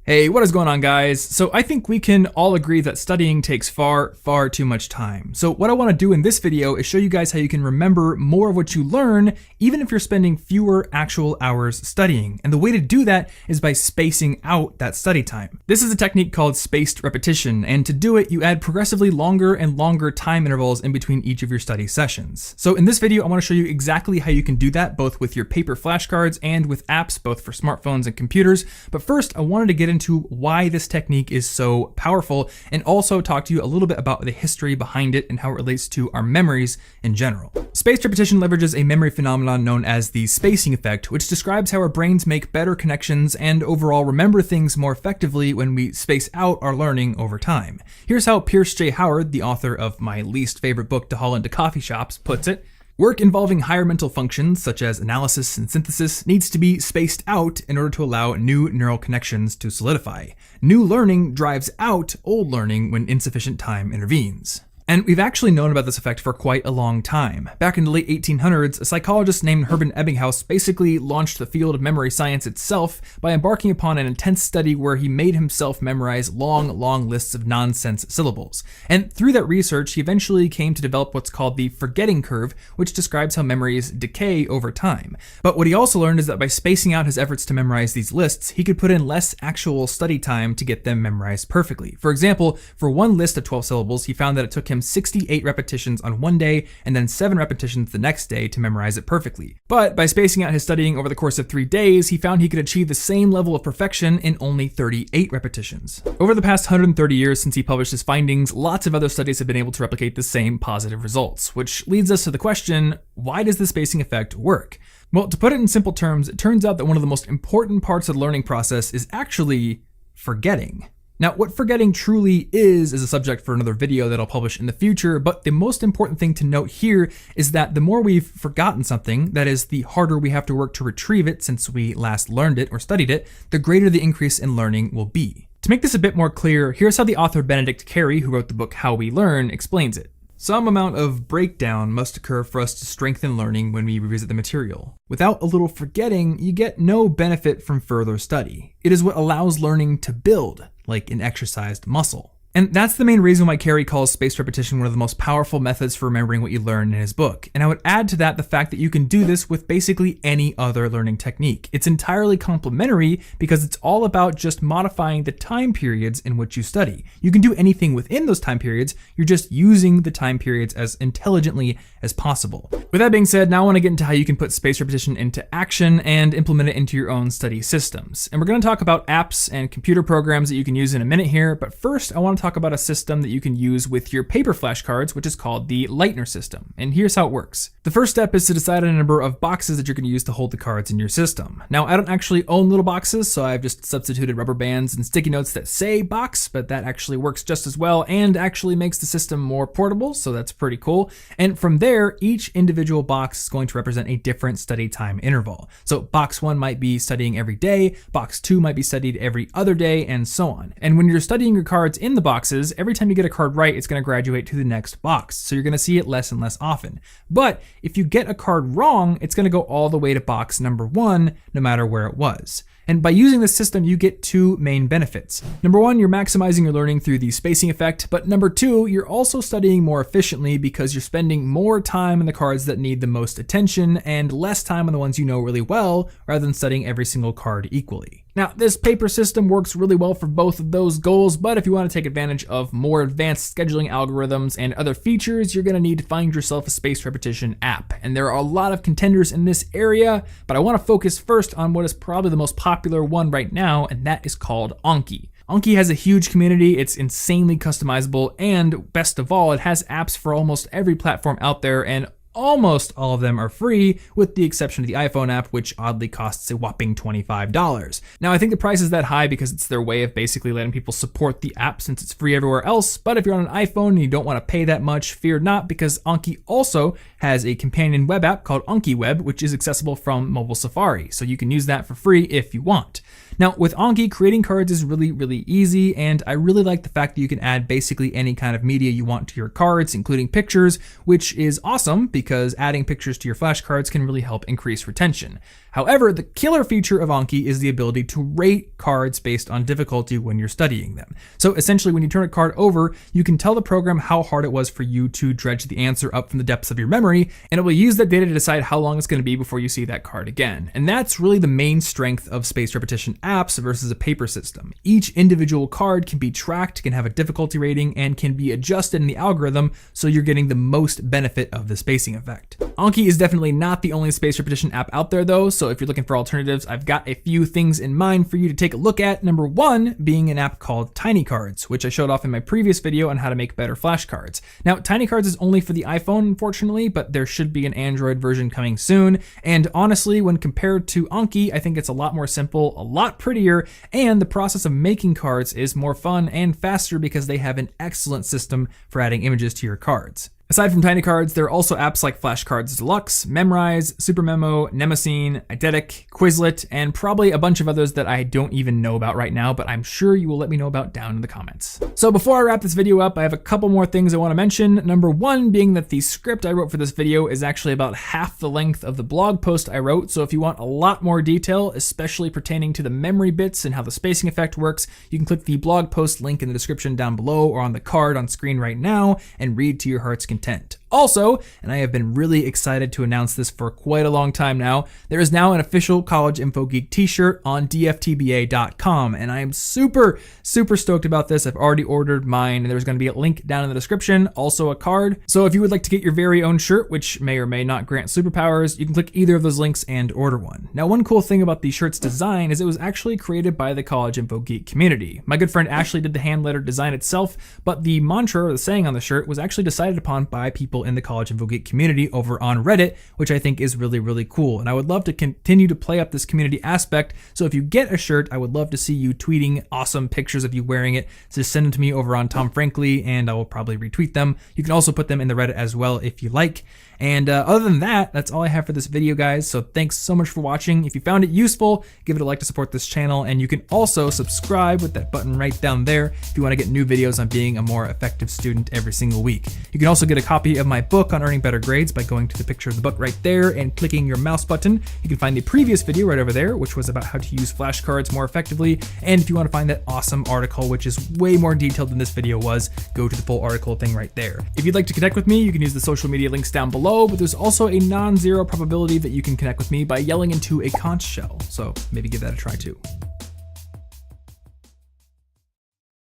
Hey, what is going on, guys? So I think we can all agree that studying takes far too much time. So what I want to do in this video is show you guys how you can remember more of what you learn, even if you're spending fewer actual hours studying. And the way to do that is by spacing out that study time. This is a technique called spaced repetition, and to do it, you add progressively longer and longer time intervals in between each of your study sessions. So in this video, I want to show you exactly how you can do that, both with your paper flashcards and with apps, both for smartphones and computers. But first, I wanted to get into why this technique is so powerful, and also talk to you a little bit about the history behind it and how it relates to our memories in general. Spaced repetition leverages a memory phenomenon known as the spacing effect, which describes how our brains make better connections and overall remember things more effectively when we space out our learning over time. Here's how Pierce J. Howard, the author of my least favorite book to haul into coffee shops, puts it. Work involving higher mental functions, such as analysis and synthesis, needs to be spaced out in order to allow new neural connections to solidify. New learning drives out old learning when insufficient time intervenes. And we've actually known about this effect for quite a long time. Back in the late 1800s, a psychologist named Hermann Ebbinghaus basically launched the field of memory science itself by embarking upon an intense study where he made himself memorize long lists of nonsense syllables. And through that research, he eventually came to develop what's called the forgetting curve, which describes how memories decay over time. But what he also learned is that by spacing out his efforts to memorize these lists, he could put in less actual study time to get them memorized perfectly. For example, for one list of 12 syllables, he found that it took him 68 repetitions on one day and then 7 repetitions the next day to memorize it perfectly. But by spacing out his studying over the course of 3 days, he found he could achieve the same level of perfection in only 38 repetitions. Over the past 130 years since he published his findings, lots of other studies have been able to replicate the same positive results, which leads us to the question, why does the spacing effect work? Well, to put it in simple terms, it turns out that one of the most important parts of the learning process is actually forgetting. Now, what forgetting truly is a subject for another video that I'll publish in the future, but the most important thing to note here is that the more we've forgotten something, that is, the harder we have to work to retrieve it since we last learned it or studied it, the greater the increase in learning will be. To make this a bit more clear, here's how the author Benedict Carey, who wrote the book How We Learn, explains it. Some amount of breakdown must occur for us to strengthen learning when we revisit the material. Without a little forgetting, you get no benefit from further study. It is what allows learning to build, like an exercised muscle. And that's the main reason why Carey calls spaced repetition one of the most powerful methods for remembering what you learn in his book. And I would add to that the fact that you can do this with basically any other learning technique. It's entirely complementary because it's all about just modifying the time periods in which you study. You can do anything within those time periods, you're just using the time periods as intelligently as possible. With that being said, now I want to get into how you can put spaced repetition into action and implement it into your own study systems. And we're going to talk about apps and computer programs that you can use in a minute here, but first I want to talk about a system that you can use with your paper flashcards, which is called the Leitner system. And here's how it works. The first step is to decide on a number of boxes that you're going to use to hold the cards in your system. Now, I don't actually own little boxes, so I've just substituted rubber bands and sticky notes that say box, but that actually works just as well and actually makes the system more portable, so that's pretty cool. And from there, each individual box is going to represent a different study time interval. So box 1 might be studying every day, box 2 might be studied every other day, and so on. And when you're studying your cards in the boxes, every time you get a card right, it's going to graduate to the next box. So you're going to see it less and less often. But if you get a card wrong, it's going to go all the way to box number 1, no matter where it was. And by using this system, you get 2 main benefits. Number 1, you're maximizing your learning through the spacing effect, but number 2, you're also studying more efficiently because you're spending more time on the cards that need the most attention and less time on the ones you know really well, rather than studying every single card equally. Now, this paper system works really well for both of those goals, but if you want to take advantage of more advanced scheduling algorithms and other features, you're going to need to find yourself a spaced repetition app. And there are a lot of contenders in this area, but I want to focus first on what is probably the most popular one right now, and that is called Anki. Anki has a huge community, it's insanely customizable, and best of all, it has apps for almost every platform out there, and almost all of them are free, with the exception of the iPhone app, which oddly costs a whopping $25. Now, I think the price is that high because it's their way of basically letting people support the app since it's free everywhere else, but if you're on an iPhone and you don't want to pay that much, fear not, because Anki also has a companion web app called Anki Web, which is accessible from mobile Safari, so you can use that for free if you want. Now, with Anki, creating cards is really easy, and I really like the fact that you can add basically any kind of media you want to your cards, including pictures, which is awesome because adding pictures to your flashcards can really help increase retention. However, the killer feature of Anki is the ability to rate cards based on difficulty when you're studying them. So essentially, when you turn a card over, you can tell the program how hard it was for you to dredge the answer up from the depths of your memory, and it will use that data to decide how long it's going to be before you see that card again. And that's really the main strength of spaced repetition apps versus a paper system. Each individual card can be tracked, can have a difficulty rating, and can be adjusted in the algorithm so you're getting the most benefit of the spacing effect. Anki is definitely not the only spaced repetition app out there though, so if you're looking for alternatives, I've got a few things in mind for you to take a look at. Number one being an app called TinyCards, which I showed off in my previous video on how to make better flashcards. Now, TinyCards is only for the iPhone, unfortunately, but there should be an Android version coming soon, and honestly, when compared to Anki, I think it's a lot more simple, a lot prettier, and the process of making cards is more fun and faster because they have an excellent system for adding images to your cards. Aside from TinyCards, there are also apps like Flashcards Deluxe, Memrise, SuperMemo, Mnemoscene, Eidetic, Quizlet, and probably a bunch of others that I don't even know about right now, but I'm sure you will let me know about down in the comments. So before I wrap this video up, I have a couple more things I want to mention. Number one being that the script I wrote for this video is actually about half the length of the blog post I wrote, so if you want a lot more detail, especially pertaining to the memory bits and how the spacing effect works, you can click the blog post link in the description down below or on the card on screen right now and read to your heart's content. Also, and I have been really excited to announce this for quite a long time now, there is now an official College Info Geek t-shirt on dftba.com, and I am super stoked about this. I've already ordered mine, and there's going to be a link down in the description, also a card. So if you would like to get your very own shirt, which may or may not grant superpowers, you can click either of those links and order one. Now, one cool thing about the shirt's design is it was actually created by the College Info Geek community. My good friend Ashley did the hand letter design itself, but the mantra or the saying on the shirt was actually decided upon by people in the College Info Geek community over on Reddit, which I think is really cool. And I would love to continue to play up this community aspect. So if you get a shirt, I would love to see you tweeting awesome pictures of you wearing it. So just send them to me over on Tom Frankly, and I will probably retweet them. You can also put them in the Reddit as well if you like. And other than that, that's all I have for this video, guys. So thanks so much for watching. If you found it useful, give it a like to support this channel. And you can also subscribe with that button right down there if you want to get new videos on being a more effective student every single week. You can also get a copy of my book on earning better grades by going to the picture of the book right there and clicking your mouse button. You can find the previous video right over there, which was about how to use flashcards more effectively. And if you want to find that awesome article, which is way more detailed than this video was, go to the full article thing right there. If you'd like to connect with me, you can use the social media links down below, but there's also a non-zero probability that you can connect with me by yelling into a conch shell. So maybe give that a try too.